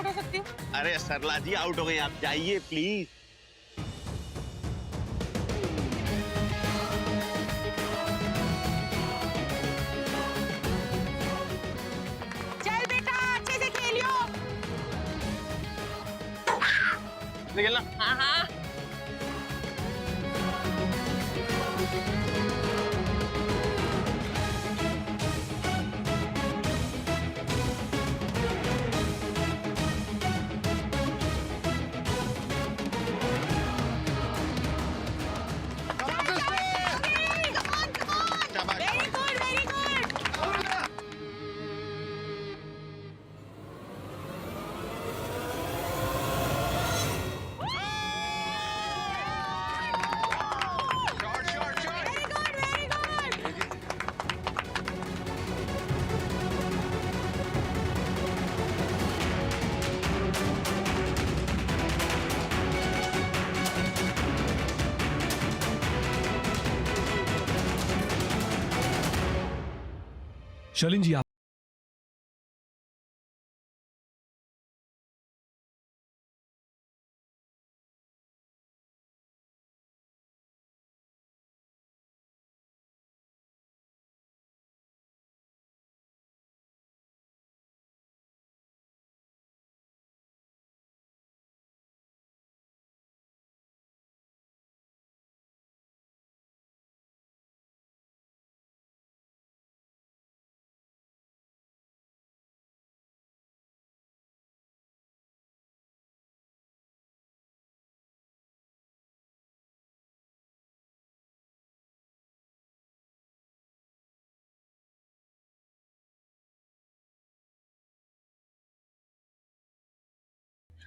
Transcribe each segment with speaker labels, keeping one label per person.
Speaker 1: Out हो सकती हूँ।
Speaker 2: अरे सरला जी आउट हो गई, आप जाइए प्लीज।
Speaker 1: चल बेटा अच्छे से खेलियो।
Speaker 2: निकलना।
Speaker 1: हाँ हाँ। Very good very good. Very good very good.
Speaker 3: Sherlyn ji आप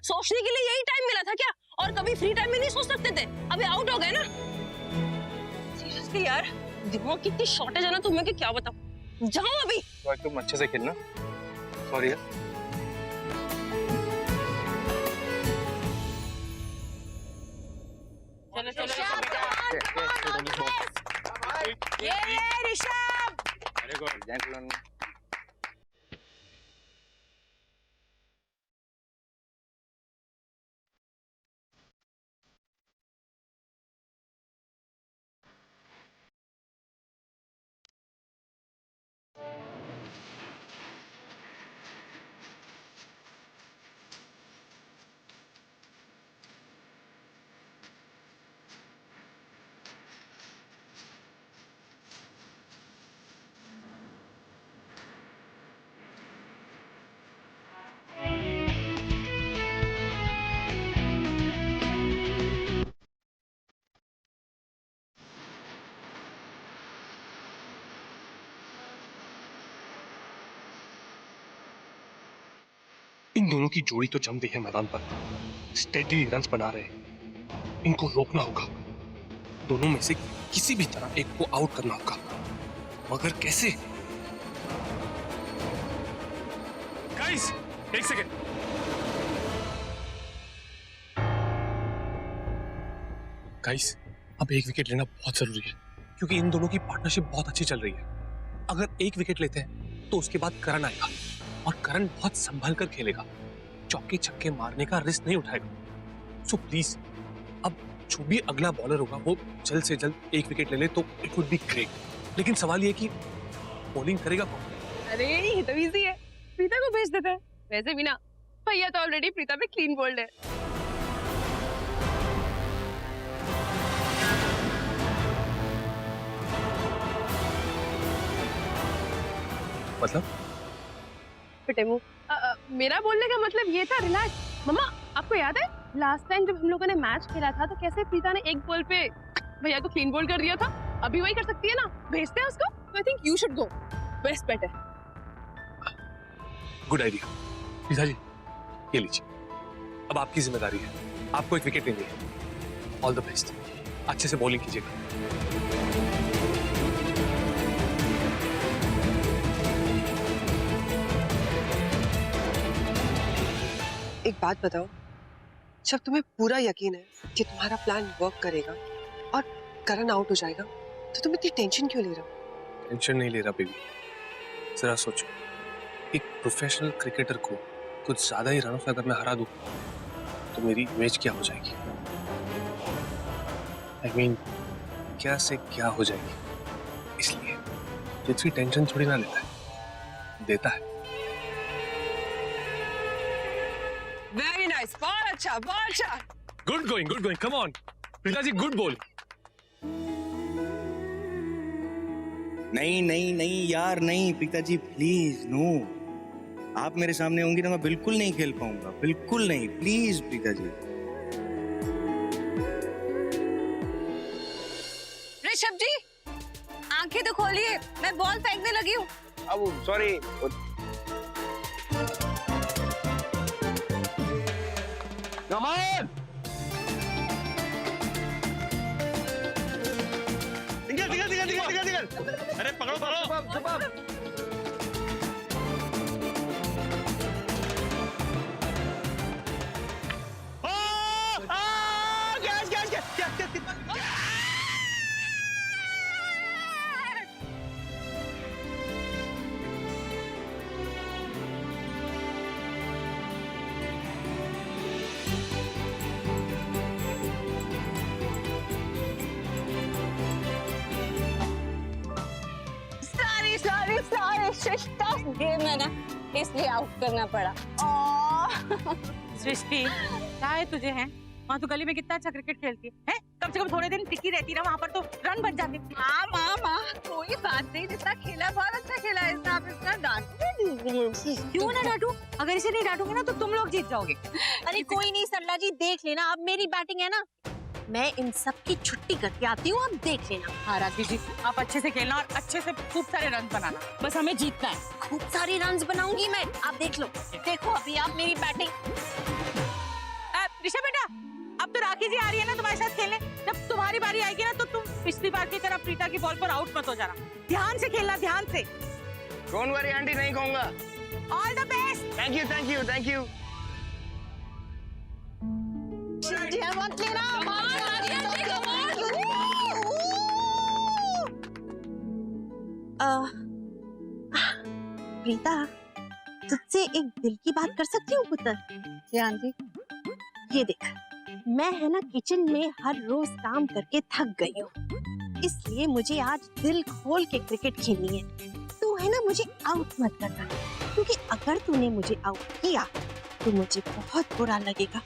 Speaker 1: सोचने के लिए यही टाइम मिला था क्या? और कभी फ्री टाइम में नहीं सोच सकते थे? अभी आउट हो गए ना। सीरियसली यार दिमाग कितनी शॉर्टेज है ना तुम्हें कि क्या बताऊं। जाओ अभी।
Speaker 3: तो तुम अच्छे से खेलना। सॉरी यार।
Speaker 1: चलो चलो ये ऋषभ।
Speaker 2: Very good gentleman.
Speaker 3: इन दोनों की जोड़ी तो जम रही है मैदान पर, स्टेडी रन्स बना रहे हैं। इनको रोकना होगा। दोनों में से किसी भी तरह एक को आउट करना होगा, मगर कैसे? गाइस, एक सेकेंड। गाइस, अब एक विकेट लेना बहुत जरूरी है क्योंकि इन दोनों की पार्टनरशिप बहुत अच्छी चल रही है। अगर एक विकेट लेते हैं तो उसके बाद करण आएगा और करण बहुत संभल कर खेलेगा, चौके छक्के मारने का रिस्क नहीं उठाएगा। सो प्लीज अब जो भी अगला बॉलर होगा वो जल्द से जल्द एक विकेट ले ले तो इट वुड बी ग्रेट। लेकिन सवाल ये कि बॉलिंग करेगा कौन?
Speaker 1: अरे ये तो इजी है, प्रीता को भेज देते हैं। वैसे भी ना भैया तो ऑलरेडी प्रीता पे क्लीन बोल्ड है।
Speaker 3: मतलब
Speaker 1: पिटे मुंह। मेरा बोलने का मतलब ये था रिलैक्स। मम्मा आपको याद है लास्ट टाइम जब हम लोगों ने मैच खेला था तो कैसे प्रीता ने एक बॉल पे भैया को क्लीन बोल्ड कर दिया था? अभी वही कर सकती है ना, भेजते हैं उसको। तो I think you should go, best bet है।
Speaker 3: Good idea. पिता जी ये लीजिए, अब आपकी जिम्मेदारी है, आपको एक विकेट लेनी है। ऑल द बेस्ट, अच्छे से बॉलिंग कीजिएगा।
Speaker 4: एक बात बताओ, जब तुम्हें पूरा यकीन है कि तुम्हारा प्लान वर्क करेगा और करण आउट हो जाएगा तो तुम इतनी टेंशन क्यों ले रहे हो?
Speaker 3: टेंशन नहीं ले रहा बेबी, जरा सोचो, एक प्रोफेशनल क्रिकेटर को कुछ ज्यादा ही रनों से अगर मैं हरा दूं तो मेरी इमेज क्या हो जाएगी? I mean, क्या से क्या हो जाएगी? इसलिए इतनी टेंशन थोड़ी ना लेता है, देता है।
Speaker 4: वेरी नाइस, बहुत अच्छा, बहुत अच्छा।
Speaker 3: Good going, come on Preeta ji, good ball.
Speaker 5: नहीं नहीं नहीं यार, नहीं पिताजी प्लीज नो। आप मेरे सामने होंगी ना, मैं बिल्कुल नहीं खेल पाऊंगा, बिल्कुल नहीं, प्लीज पिताजी।
Speaker 6: ऋषभ जी, आंखें तो खोलिए, मैं बॉल फेंकने लगी हूँ।
Speaker 2: अब सॉरी। कमान निकल। अरे पकड़ो।
Speaker 6: सॉरी, टफ गेम है ना, इसलिए आउट करना पड़ा।
Speaker 7: सृष्टि, क्या है तुझे? हैं वहाँ तो गली में कितना अच्छा क्रिकेट खेलती है? कम से कम थोड़े दिन टिकी रहती ना, वहाँ पर तो रन बन जाते।
Speaker 6: माँ, कोई बात नहीं, जितना खेला बहुत अच्छा खेला है, इसने आप इतना डांट
Speaker 7: क्यों ना डांटू? अगर इसे नहीं डांटूंगा ना तो तुम लोग जीत जाओगे।
Speaker 6: अरे कोई नहीं सरला जी, देख लेना, अब मेरी बैटिंग है ना, मैं इन सब की छुट्टी करके आती हूँ, अब देख लेना।
Speaker 7: हाँ राखी जी, आप अच्छे से खेलना और अच्छे से खूब सारे रन बनाना, बस हमें जीतना है।
Speaker 6: खूब सारी रन्स बनाऊंगी मैं, आप देख लो। देखो अभी आप मेरी बैटिंग।
Speaker 7: ऋषभ बेटा, अब तो राखी जी आ रही है ना तुम्हारे साथ खेलने, जब तुम्हारी बारी आएगी ना तो तुम पिछली बार की तरह प्रीता की बॉल पर आउट मत हो जाना। ध्यान से खेलना, ध्यान से।
Speaker 2: डोंट वरी आंटी, नहीं कहूंगा।
Speaker 7: All the best.
Speaker 2: Thank you.
Speaker 6: मत लेना। प्रीता, तुझसे एक दिल की बात कर सकती हूँ पुत्र?
Speaker 7: ध्यान जी,
Speaker 6: ये देख, मैं है ना किचन में हर रोज काम करके थक गई हूँ, इसलिए मुझे आज दिल खोल के क्रिकेट खेलनी है। तू है ना मुझे आउट मत करना, क्योंकि अगर तूने मुझे आउट किया तो मुझे बहुत बुरा लगेगा।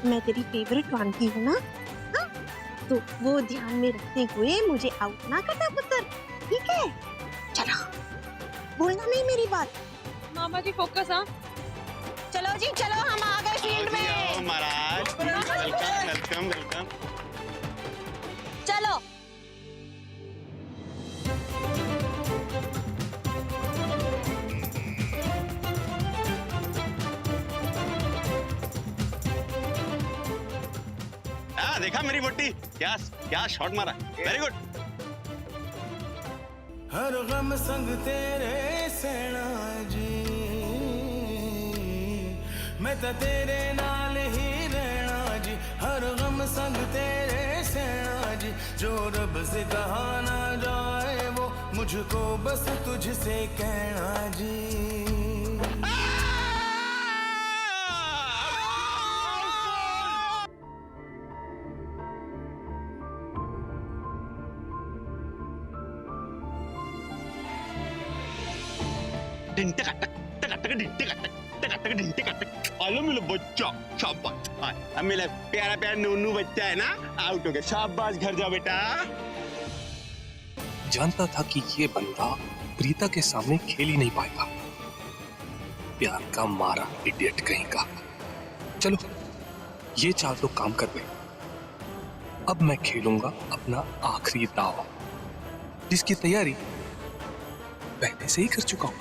Speaker 6: मैं तेरी फेवरेट आंटी हूँ ना, हाँ? तो वो ध्यान में रखते हुए मुझे आउट ना करना पुत्र, ठीक है? चलो, भूलना नहीं मेरी बात।
Speaker 1: मामा जी फोकस। हाँ
Speaker 6: चलो जी चलो, हम आ गए फील्ड में।
Speaker 2: महाराज, वेलकम।
Speaker 6: चलो।
Speaker 2: देखा मेरी बोटी, क्या शॉट मारा, वेरी गुड।
Speaker 8: हर गम संग तेरे सेना जी, मैं तो तेरे नाल ही रहना जी। हर गम संग तेरे सेना जी, जो रब से कहा ना जाए वो मुझको बस तुझसे कहना जी।
Speaker 2: मेरा प्यारा नूनू बच्चा है ना, आउट हो गया, शाबाश, घर जाओ बेटा।
Speaker 3: जानता था कि ये बंदा प्रीता के सामने खेल ही नहीं पाएगा। प्यार का मारा इडियट कहीं का। चलो, ये चाल तो काम कर गई। अब मैं खेलूंगा अपना आखिरी दाव, जिसकी तैयारी पहले से ही कर चुका हूं।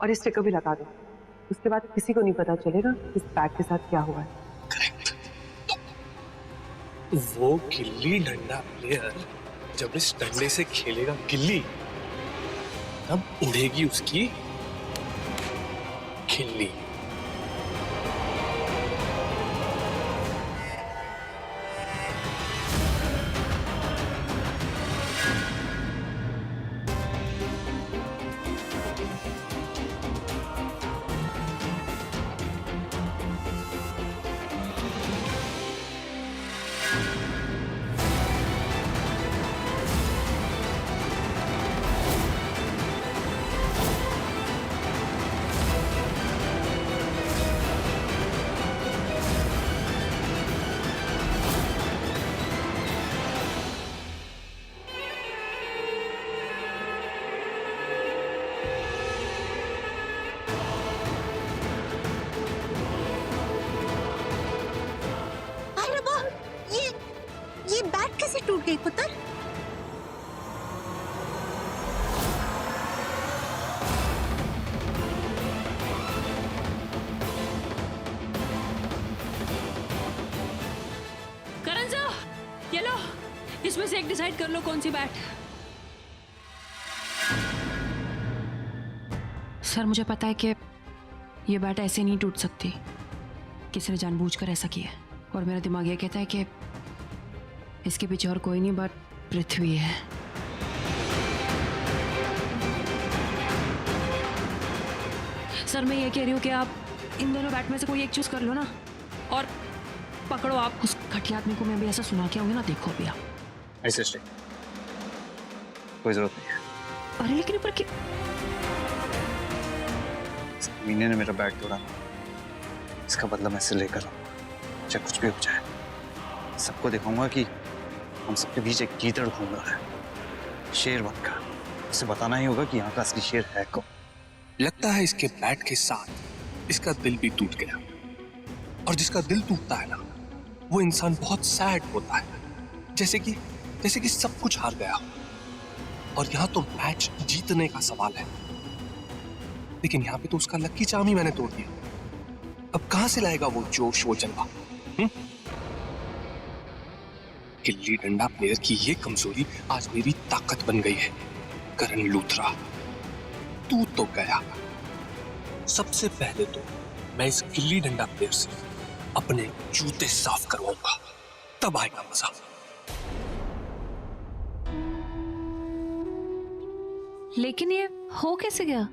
Speaker 4: और इस स्टिकर भी लगा दो। उसके बाद किसी को नहीं पता चलेगा इस बैट के साथ क्या हुआ है।
Speaker 3: करेक्ट। वो गिल्ली डंडा प्लेयर जब इस डंडे से खेलेगा गिल्ली, तब उड़ेगी उसकी खिल्ली।
Speaker 6: अरे वाह, ये बैट कैसे टूट गई पुत्र?
Speaker 9: करण सर, ये लो, इसमें से एक डिसाइड कर लो कौन सी बैट। सर मुझे पता है कि ये बैट ऐसे नहीं टूट सकती, किसी ने जानबूझकर ऐसा किया है, और मेरा दिमाग ये कहता है कि इसके पीछे और कोई नहीं बट पृथ्वी है। सर मैं ये कह रही हूँ कि आप इन दोनों बैट में से कोई एक चूज कर लो ना, और पकड़ो आप उस घटिया आदमी को। मैं भी ऐसा सुना के आऊंगी ना, देखो अभी आप।
Speaker 5: ऐसे स्टे, कोई जरूरत नहीं है।
Speaker 9: अरे लेकिन पर
Speaker 5: मीने ने मेरा बैग तोड़ा, इसका बदला मैं इसे लेकर आऊंगा, चाहे कुछ भी हो जाए। सबको दिखाऊंगा कि हम सबके बीच एक गीदड़ घूम रहा है, शेर बनकर। उसे बताना ही होगा कि यहाँ का असली शेर है कौन।
Speaker 3: लगता है इसके बैट के साथ इसका दिल भी टूट गया, और जिसका दिल टूटता है ना, वो इंसान बहुत सैड होता है, जैसे कि सब कुछ हार गया। और यहाँ तो मैच जीतने का सवाल है, लेकिन यहाँ पे तो उसका लकी चार्म ही मैंने तोड़ दिया। अब कहां से लाएगा वो जोश, वो जज्बा? गिल्ली डंडा प्लेयर की ये कमजोरी आज मेरी ताकत बन गई है। करण लूथरा, तू तो गया। सबसे पहले तो मैं इस गिल्ली डंडा प्लेयर से अपने जूते साफ करवाऊंगा, तब आएगा मजा।
Speaker 9: लेकिन ये हो कैसे गया?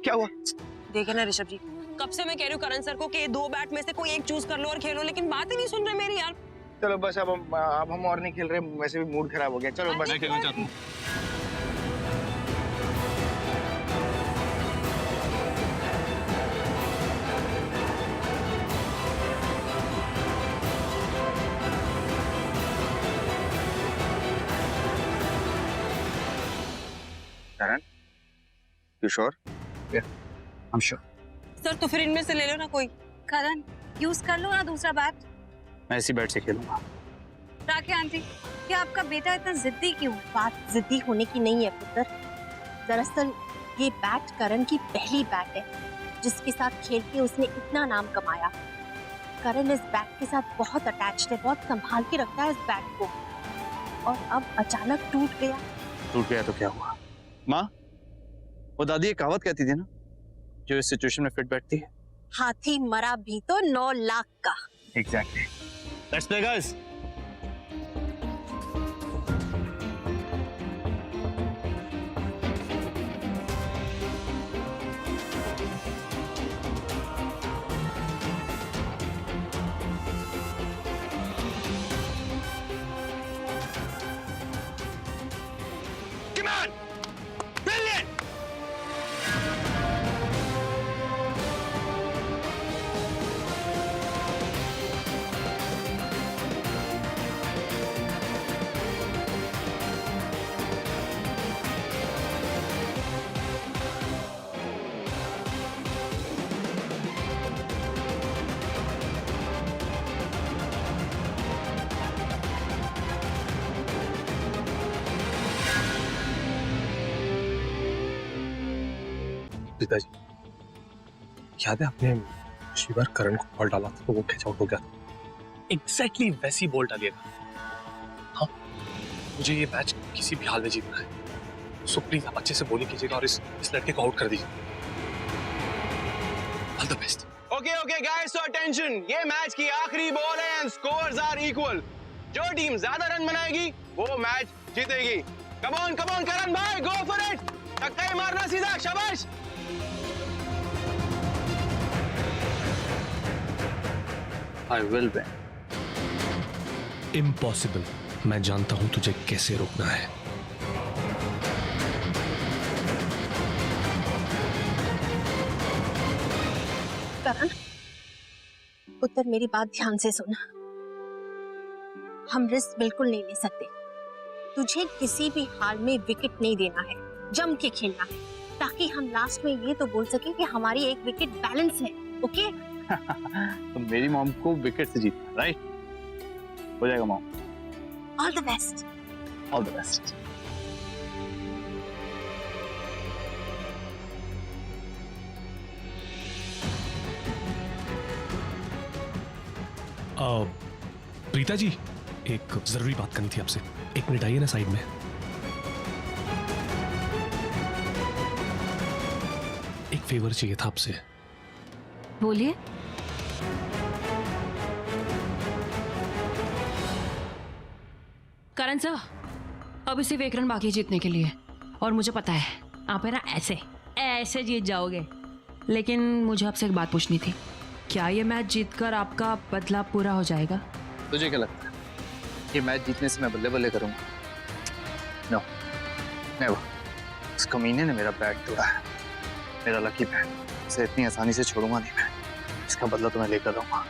Speaker 2: क्या हुआ?
Speaker 4: देखे ना ऋषभ जी,
Speaker 10: कब से मैं कह रही हूँ करण सर को कि 2 बैट में से कोई एक चूज कर लो और खेलो, लेकिन बात ही नहीं सुन रहे मेरी यार।
Speaker 2: चलो बस अब हम और नहीं खेल रहे, वैसे भी मूड खराब हो गया। चलो बस। Karan, you sure?
Speaker 5: I am sure.
Speaker 10: Sir तो फिर इनमें से ले लो ना कोई।
Speaker 6: करण यूज कर लो ना दूसरा बैट।
Speaker 5: मैं इसी बैट से खेलूंगा।
Speaker 6: राखी आंटी, क्या आपका बेटा इतना जिद्दी क्यों? बात जिद्दी होने की नहीं है पुत्र। दरअसल ये बैट करण की पहली बैट है, जिसके साथ खेल के उसने इतना नाम कमाया। करण इस बैट के साथ बहुत अटैच्ड है, बहुत संभाल के रखता है इस बैट को, और अब अचानक टूट गया।
Speaker 5: टूट गया तो क्या हुआ? माँ, वो दादी एक कहावत कहती थी ना, जो इस सिचुएशन में फिट बैठती है।
Speaker 6: हाथी मरा भी तो 9 लाख का।
Speaker 5: Exactly. Let's play guys.
Speaker 2: Come on! Brilliant!
Speaker 3: पिताजी, याद है आपने पिछली बार करण को बॉल डाला था तो वो कैच आउट हो गया था? एग्जैक्टली वैसी बॉल डालिएगा। हाँ, मुझे ये मैच किसी भी हाल में जीतना है। सो प्लीज आप अच्छे से बॉलिंग कीजिएगा और इस लड़के को आउट कर दीजिए। All the best.
Speaker 2: Okay guys, so attention, ये मैच की आखिरी बॉल है एंड स्कोर्स आर इक्वल। जो टीम ज्यादा रन बनाएगी वो मैच जीतेगी। कम ऑन करण भाई, गो फॉर इट। छक्का ही मारना सीधा, शाबाश।
Speaker 5: I will win.
Speaker 11: इम्पॉसिबल। मैं जानता हूं तुझे कैसे रोकना है।
Speaker 6: करण, पुत्र मेरी बात ध्यान से सुन। हम रिस्क बिल्कुल नहीं ले सकते। तुझे किसी भी हाल में विकेट नहीं देना है, जम के खेलना है, ताकि हम लास्ट में ये तो बोल सके कि हमारी एक विकेट बैलेंस है। ओके?
Speaker 5: तो मेरी मॉम को विकेट से जीतना, राइट? हो जाएगा mom.
Speaker 6: All the best.
Speaker 5: All the best.
Speaker 11: Preeta ji, एक जरूरी बात करनी थी आपसे। 1 मिनट आइए ना साइड में। एक फेवर चाहिए था आपसे।
Speaker 9: बोलिए। करण सर, अब सिर्फ 1 रन बाकी है जीतने के लिए, और मुझे पता है आप है ना ऐसे ऐसे जीत जाओगे। लेकिन मुझे आपसे एक बात पूछनी थी, क्या ये मैच जीतकर आपका बदला पूरा हो जाएगा?
Speaker 5: तुझे क्या लगता है ये मैच जीतने से मैं बल्ले बल्ले करूंगा? No, never. उस कमीने ने मेरा बैट तोड़ा है, मेरा लकी बैट। इसे इतनी आसानी से छोड़ूंगा नहीं मैं। इसका बदला तो मैं लेकर रहूंगा।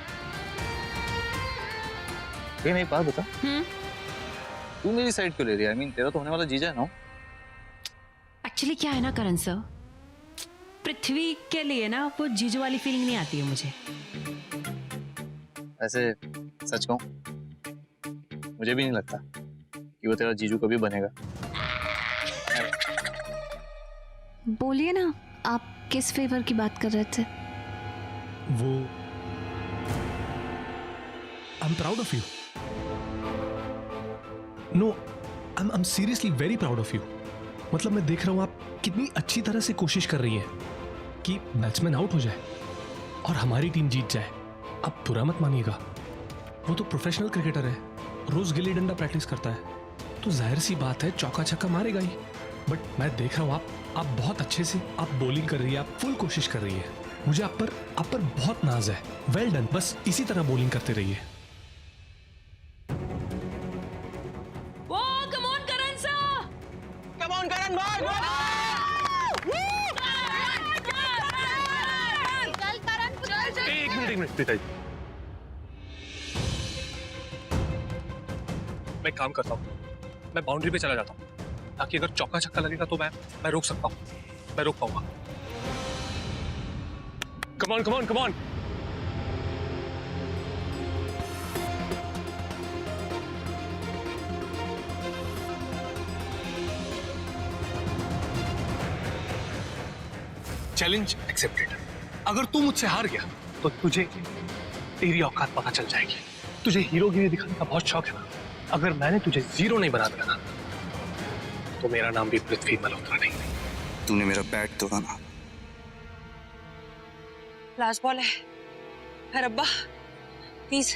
Speaker 5: ये नहीं बात बता, तू मेरी साइड क्यों ले रही है? I mean, तेरा तो होने वाला जीजा है ना?
Speaker 9: एक्चुअली क्या है ना करण सर, पृथ्वी के लिए ना वो जीजू वाली फीलिंग नहीं आती है मुझे।
Speaker 5: ऐसे सच कहूं, मुझे भी नहीं लगता कि वो तेरा जीजू कभी बनेगा।
Speaker 9: बोलिए ना, आप किस फेवर की बात कर रहे थे?
Speaker 11: वो I am proud of you. No, I am seriously very proud of you. मतलब मैं देख रहा हूं आप कितनी अच्छी तरह से कोशिश कर रही हैं कि बैट्समैन आउट हो जाए और हमारी टीम जीत जाए। आप बुरा मत मानिएगा, वो तो प्रोफेशनल क्रिकेटर है, रोज गिल्ली डंडा प्रैक्टिस करता है, तो जाहिर सी बात है चौका छक्का मारेगा ही। बट मैं देख रहा हूं आप बहुत अच्छे से आप बॉलिंग कर रही है, आप फुल कोशिश कर रही है। मुझे आप पर बहुत नाज है। Well done. बस इसी तरह बॉलिंग करते रहिए।
Speaker 2: कम ऑन करण भाई,
Speaker 3: एक मिनट पिताजी, मैं काम करता हूँ, मैं बाउंड्री पे चला जाता हूँ, ताकि अगर चौका छक्का लगेगा तो मैं रोक सकता हूँ, मैं रोक पाऊंगा। Come on. Challenge accepted. अगर तू मुझसे हार गया तो तुझे तेरी औकात पता चल जाएगी। तुझे हीरोगिरी दिखाने का बहुत शौक है ना? अगर मैंने तुझे जीरो नहीं बना दिया ना, तो मेरा नाम भी पृथ्वी मल्होत्रा नहीं।
Speaker 5: तूने मेरा बैट तोड़ा ना।
Speaker 10: लास्ट बॉल है, रब्बा प्लीज